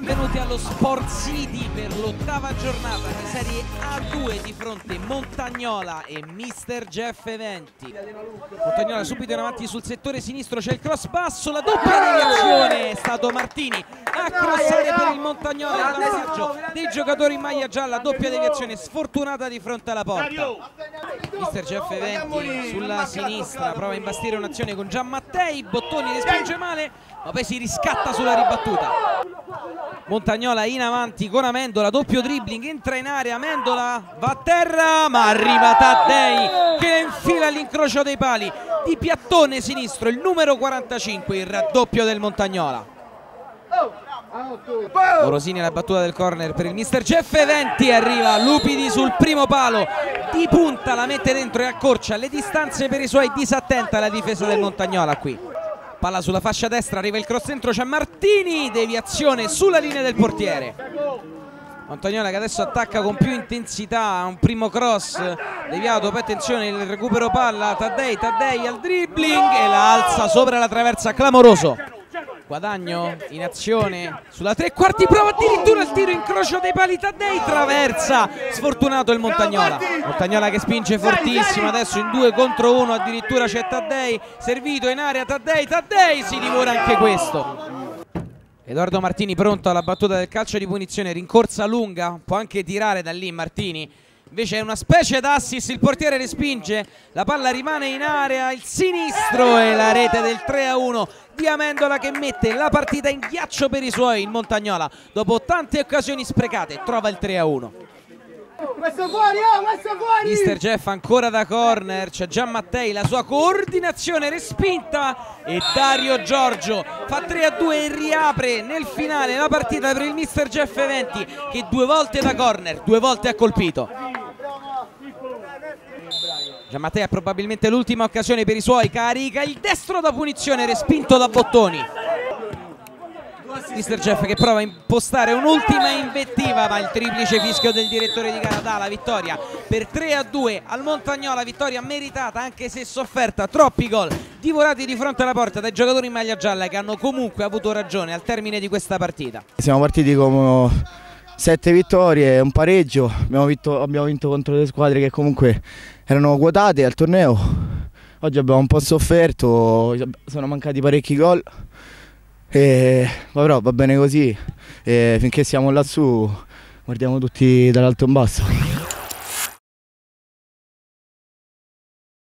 benvenuti allo Sport City per l'8ª giornata di Serie A2 di fronte Montagnola e Mister Jeff Eventi. Montagnola subito in avanti sul settore sinistro, c'è il cross basso, la doppia deviazione, è stato Martini a crossare per il Montagnola, il vantaggio dei giocatori in maglia gialla, doppia deviazione sfortunata di fronte alla porta. Mister Jeff Eventi sulla sinistra prova a imbastire un'azione con Gian Mattei, Bottoni respinge male ma poi si riscatta sulla ribattuta. Montagnola in avanti con Amendola, doppio dribbling, entra in area, Amendola va a terra ma arriva Taddei che infila all'incrocio dei pali, di piattone sinistro il numero 45, il raddoppio del Montagnola. Morosini alla battuta del corner per il Mister Jeff Eventi, arriva Lupidi sul primo palo, di punta la mette dentro e accorcia le distanze per i suoi, disattenta la difesa del Montagnola qui. Palla sulla fascia destra, arriva il cross dentro, c'è Martini, deviazione sulla linea del portiere. Montagnola che adesso attacca con più intensità, un primo cross deviato, poi attenzione il recupero palla, Taddei al dribbling e la alza sopra la traversa, clamoroso. Guadagno in azione sulla tre quarti, prova addirittura il tiro, incrocio dei pali, Taddei traversa, sfortunato il Montagnola. Montagnola che spinge fortissimo, adesso in 2 contro 1 addirittura c'è Taddei, servito in area Taddei si divora anche questo. Edoardo Martini pronto alla battuta del calcio di punizione, rincorsa lunga, può anche tirare da lì Martini. Invece è una specie d'assist, il portiere respinge, la palla rimane in area, il sinistro e la rete del 3-1 di Amendola che mette la partita in ghiaccio per i suoi. Il Montagnola dopo tante occasioni sprecate trova il 3-1. Questo fuori, questo fuori! Mister Jeff ancora da corner, c'è Gian Mattei, la sua coordinazione respinta e Dario Giorgio fa 3-2 e riapre nel finale la partita per il Mister Jeff Eventi che 2 volte da corner, 2 volte ha colpito. Gian Mattei ha probabilmente l'ultima occasione per i suoi, carica il destro da punizione respinto da Bottoni. Mister Jeff che prova a impostare un'ultima invettiva ma il triplice fischio del direttore di gara dà la vittoria per 3-2 al Montagnola, vittoria meritata anche se sofferta, troppi gol divorati di fronte alla porta dai giocatori in maglia gialla che hanno comunque avuto ragione al termine di questa partita. Siamo partiti con 7 vittorie e un pareggio, abbiamo vinto contro delle squadre che comunque erano quotate al torneo. Oggi abbiamo un po' sofferto, sono mancati parecchi gol. Però va bene così, finché siamo lassù guardiamo tutti dall'alto in basso.